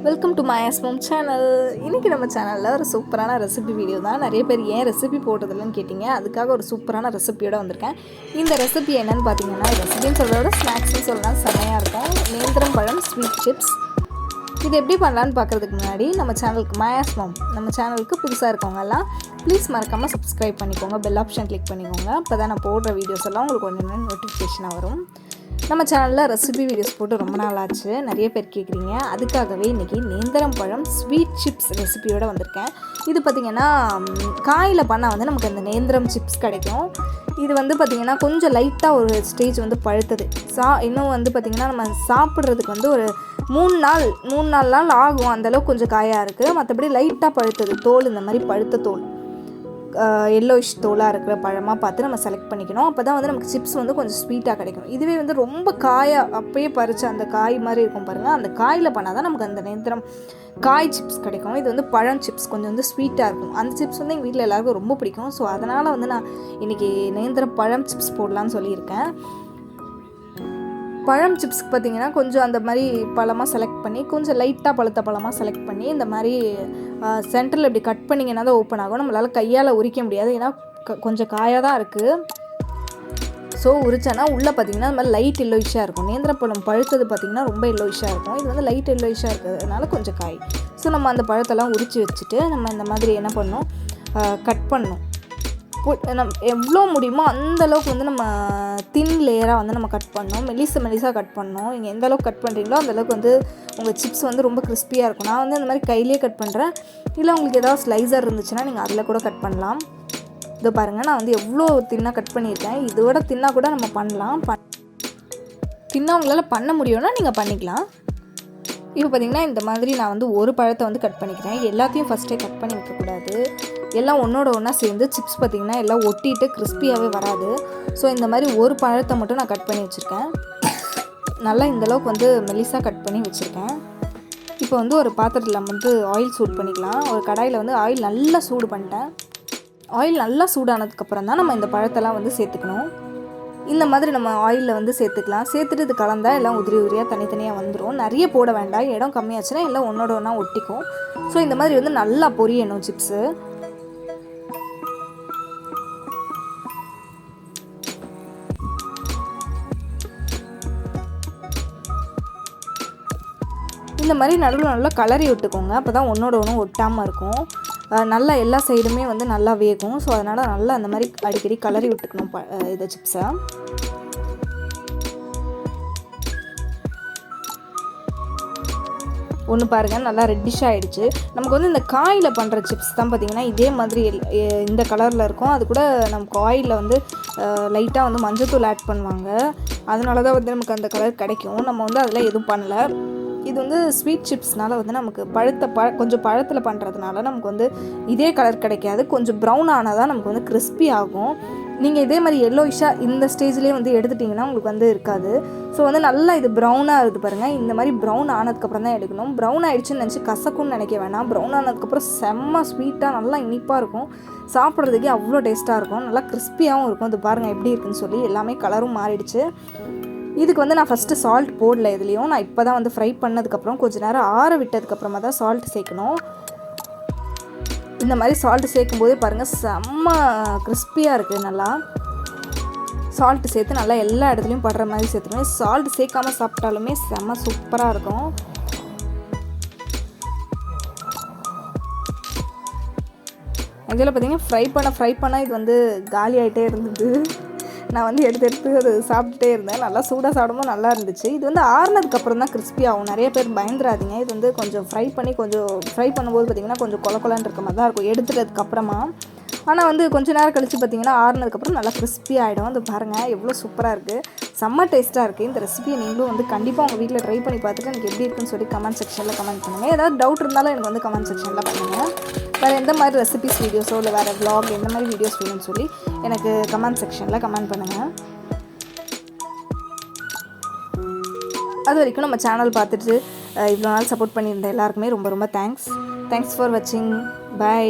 Welcome to my mom channel. இன்றைக்கி நம்ம சேனலில் ஒரு சூப்பரான ரெசிபி வீடியோ தான். நிறைய பேர் ஏன் ரெசிபி போட்டதில்லைன்னு கேட்டிங்க. அதுக்காக ஒரு சூப்பரான ரெசிபியோடு வந்திருக்கேன். இந்த ரெசிபி என்னென்னு பார்த்தீங்கன்னா, ரெசிபின்னு சொல்கிறத விட ஸ்நாக்ஸ்ன்னு சொல்லலாம், செமையாக இருக்கும். நேந்திரம் பழம் ஸ்வீட் சிப்ஸ். இது எப்படி பண்ணலான்னு பார்க்குறதுக்கு முன்னாடி நம்ம சேனலுக்கு மோம் நம்ம சேனலுக்கு புதுசாக இருக்கவங்கெல்லாம் ப்ளீஸ் மறக்காமல் சப்ஸ்கிரைப் பண்ணிக்கோங்க. பெல் ஆப்ஷன் கிளிக் பண்ணிக்கோங்க. அப்போ தான் நான் போடுற வீடியோஸ் எல்லாம் உங்களுக்கு ஒன்று நோட்டிஃபிகேஷனாக வரும். நம்ம சேனலில் ரெசிபி வீடியோஸ் போட்டு ரொம்ப நாள் ஆச்சு, நிறைய பேர் கேட்குறீங்க. அதுக்காகவே இன்றைக்கி நேந்திரம் பழம் ஸ்வீட் சிப்ஸ் ரெசிபியோடு வந்திருக்கேன். இது பார்த்திங்கன்னா காயில் பண்ணால் வந்து நமக்கு அந்த நேந்திரம் சிப்ஸ் கிடைக்கும். இது வந்து பார்த்திங்கன்னா கொஞ்சம் லைட்டாக ஒரு ஸ்டேஜ் வந்து பழுத்தது. இன்னும் வந்து பார்த்திங்கன்னா நம்ம சாப்பிட்றதுக்கு வந்து ஒரு 3 நாள் ஆகும். அந்தளவுக்கு கொஞ்சம் காயாக இருக்குது. மற்றபடி லைட்டாக பழுத்தது தோல், இந்த மாதிரி பழுத்த தோல், எல்லோயிஷ் தோலாக இருக்கிற பழமாக பார்த்து நம்ம செலக்ட் பண்ணிக்கணும். அப்போ தான் வந்து நமக்கு சிப்ஸ் வந்து கொஞ்சம் ஸ்வீட்டாக கிடைக்கும். இதுவே வந்து ரொம்ப காயாக அப்போயே பறித்து அந்த காய் மாதிரி இருக்கும் பாருங்கள், அந்த காயில் பண்ணால் தான் நமக்கு அந்த நேந்திரம் காய் சிப்ஸ் கிடைக்கும். இது வந்து பழம் சிப்ஸ் கொஞ்சம் வந்து ஸ்வீட்டாக இருக்கும். அந்த சிப்ஸ் வந்து எங்கள் வீட்டில் எல்லாருக்கும் ரொம்ப பிடிக்கும். ஸோ அதனால் வந்து நான் இன்றைக்கி நேந்திரம் பழம் சிப்ஸ் போடலான்னு சொல்லியிருக்கேன். பழம் சிப்ஸ்க்கு பார்த்திங்கன்னா கொஞ்சம் அந்த மாதிரி பழமாக செலக்ட் பண்ணி, கொஞ்சம் லைட்டாக பழுத்த பழமாக செலக்ட் பண்ணி, இந்த மாதிரி சென்டரில் இப்படி கட் பண்ணிங்கன்னா தான் ஓப்பன் ஆகும். நம்மளால் கையால் உரிக்க முடியாது, ஏன்னா கொஞ்சம் காயாக தான் இருக்குது. ஸோ உரிச்சோன்னா உள்ளே பார்த்திங்கன்னா இந்த மாதிரி லைட் எல்லோயிஷாக இருக்கும். நேந்திரப்பழம் பழுத்தது பார்த்திங்கன்னா ரொம்ப எல்லோயிஷாக இருக்கும். இது வந்து லைட் எல்லோயிஷாக இருக்கிறதுனால கொஞ்சம் காய். ஸோ நம்ம அந்த பழத்தெல்லாம் உரித்து வச்சுட்டு நம்ம இந்த மாதிரி என்ன பண்ணணும், கட் பண்ணணும். எவ்வளோ முடியுமோ அந்தளவுக்கு வந்து நம்ம தின் லேயராக வந்து நம்ம கட் பண்ணோம். மெலிசாக கட் பண்ணோம். நீங்கள் எந்த அளவுக்கு கட் பண்ணுறீங்களோ அந்தளவுக்கு வந்து உங்கள் சிப்ஸ் வந்து ரொம்ப கிறிஸ்பியாக இருக்கும். நான் வந்து இந்த மாதிரி கையிலே கட் பண்ணுறேன். இல்லை உங்களுக்கு ஏதாவது ஸ்லைசர் இருந்துச்சுன்னா நீங்கள் அதில் கூட கட் பண்ணலாம். இதை பாருங்கள், நான் வந்து எவ்வளோ தின்னாக கட் பண்ணியிருக்கேன். இதோட தின்னாக கூட நம்ம பண்ணலாம். தின்னாக உங்களால் பண்ண முடியும்னா நீங்கள் பண்ணிக்கலாம். இப்போ பார்த்திங்கன்னா இந்த மாதிரி நான் வந்து ஒரு பழத்தை வந்து கட் பண்ணிக்கிறேன். எல்லாத்தையும் ஃபஸ்ட்டே கட் பண்ணி வைக்கக்கூடாது. எல்லாம் ஒன்றோட ஒன்றா சேர்ந்து சிப்ஸ் பார்த்திங்கன்னா எல்லாம் ஒட்டிட்டு கிறிஸ்பியாகவே வராது. ஸோ இந்த மாதிரி ஒரு பழத்தை மட்டும் நான் கட் பண்ணி வச்சுருக்கேன். நல்லா இந்தளவுக்கு வந்து மெலிசாக கட் பண்ணி வச்சுருக்கேன். இப்போ வந்து ஒரு பாத்திரத்தில் வந்து ஆயில் சூடு பண்ணிக்கலாம். ஒரு கடாயில் வந்து ஆயில் நல்லா சூடு பண்ணிட்டேன். ஆயில் நல்லா சூடானதுக்கப்புறம் தான் நம்ம இந்த பழத்தெல்லாம் வந்து சேர்த்துக்கணும். இந்த மாதிரி நம்ம ஆயிலில் வந்து சேர்த்துக்கலாம். சேர்த்துட்டு இது கலந்தால் எல்லாம் உதிரியாக தனித்தனியாக வந்துடும். நிறைய போட வேண்டாம், இடம் கம்மியாச்சுன்னா எல்லாம் ஒன்றோட ஒன்றா ஒட்டிக்கும். ஸோ இந்த மாதிரி வந்து நல்லா பொரியணும் சிப்ஸு. இந்த மாதிரி நடுவில் நல்லா கலரி விட்டுக்கோங்க. அப்போ தான் ஒன்றோட ஒன்றும் ஒட்டாமல் இருக்கும். நல்லா எல்லா சைடுமே வந்து நல்லா வேகும். ஸோ அதனால் நல்லா அந்த மாதிரி அடிக்கடி கலரி விட்டுக்கணும் இதை சிப்ஸை. ஒன்று பாருங்கள், நல்லா ரெட்டிஷ் ஆகிடுச்சு. நமக்கு வந்து இந்த காயில் பண்ணுற சிப்ஸ் தான் பார்த்திங்கன்னா இதே மாதிரி இந்த கலரில் இருக்கும். அது கூட நமக்கு ஆயிலில் வந்து லைட்டாக வந்து மஞ்சத்தூள் ஆட் பண்ணுவாங்க. அதனால தான் வந்து நமக்கு அந்த கலர் கிடைக்கும். நம்ம வந்து அதெல்லாம் எதுவும் பண்ணல. இது வந்து ஸ்வீட் சிப்ஸ்னால் வந்து நமக்கு கொஞ்சம் பழத்தில் பண்ணுறதுனால நமக்கு வந்து இதே கலர் கிடைக்காது. கொஞ்சம் ப்ரௌன் ஆனால் தான் நமக்கு வந்து கிறிஸ்பி ஆகும். நீங்கள் இதே மாதிரி எல்லோயிஷாக இந்த ஸ்டேஜ்லேயே வந்து எடுத்துட்டிங்கன்னா உங்களுக்கு வந்து இருக்காது. ஸோ வந்து நல்லா இது ப்ரௌனாக இருக்குது பாருங்கள். இந்த மாதிரி ப்ரௌன் ஆனதுக்கப்புறம் தான் எடுக்கணும். ப்ரௌன் ஆகிடுச்சுன்னு நினச்சி கசக்குன்னு நினைக்க வேணாம். ப்ரௌன் ஆனதுக்கப்புறம் செம்ம ஸ்வீட்டாக நல்லா இனிப்பாக இருக்கும். சாப்பிட்றதுக்கே அவ்வளோ டேஸ்ட்டாக இருக்கும். நல்லா கிறிஸ்பியாகவும் இருக்கும். இது பாருங்கள் எப்படி இருக்குன்னு சொல்லி. எல்லாமே கலரும் மாறிடுச்சு. இதுக்கு வந்து நான் ஃபஸ்ட்டு சால்ட் போடல இதுலேயும். நான் இப்போ தான் வந்து ஃப்ரை பண்ணதுக்கப்புறம் கொஞ்சம் நேரம் ஆற விட்டதுக்கப்புறமா தான் சால்ட் சேர்க்கணும். இந்த மாதிரி சால்ட்டு சேர்க்கும்போதே பாருங்கள் செம்ம கிறிஸ்பியாக இருக்குது. நல்லா சால்ட்டு சேர்த்து நல்லா எல்லா இடத்துலையும் படுற மாதிரி சேர்த்துக்கணும். சால்ட் சேர்க்காமல் சாப்பிட்டாலுமே செம்ம சூப்பராக இருக்கும். இதில் பார்த்திங்கன்னா ஃப்ரை பண்ண இது வந்து காலி ஆகிட்டே இருந்தது. நான் வந்து எடுத்து அது சாப்பிட்டுட்டே இருந்தேன். நல்லா சூடாக சாப்பிடும்போது நல்லா இருந்துச்சு. இது வந்து ஆறுனதுக்கப்புறம் தான் கிறிஸ்பி ஆகும். நிறைய பேர் பயந்துராதிங்க. இது வந்து கொஞ்சம் ஃப்ரை பண்ணும்போது பார்த்திங்கன்னா கொஞ்சம் கொலன்னு இருக்க மாதிரி தான் இருக்கும் எடுத்துட்டதுக்கப்புறமா. ஆனால் வந்து கொஞ்சம் நேரம் கழித்து பார்த்திங்கன்னா ஆறுனதுக்கப்புறம் நல்லா கிறிஸ்பி ஆகிடும். அது பாருங்கள் எவ்வளோ சூப்பராக இருக்குது. செம்ம டேஸ்ட்டாக இருக்குது. இந்த ரெசிபியை நீங்களும் வந்து கண்டிப்பாக உங்கள் வீட்டில் ட்ரை பண்ணி பார்த்துட்டு எனக்கு எப்படி இருக்குன்னு சொல்லி கமெண்ட் செக்ஷனில் கமெண்ட் பண்ணுங்கள். ஏதாவது டவுட் இருந்தாலும் எனக்கு வந்து கமெண்ட் செக்ஷனில் பண்ணுங்கள். வேறு எந்த மாதிரி ரெசிபிஸ் வீடியோஸோ இல்லை வேறு vlog எந்த மாதிரி வீடியோஸ் வேணும்னு சொல்லி எனக்கு கமெண்ட் செக்ஷனில் கமெண்ட் பண்ணுங்கள். அது வரைக்கும் நம்ம சேனல் பார்த்துட்டு இவ்வளோ நாள் சப்போர்ட் பண்ணியிருந்த எல்லாருக்குமே ரொம்ப ரொம்ப தேங்க்ஸ் ஃபார் வாட்சிங். பை.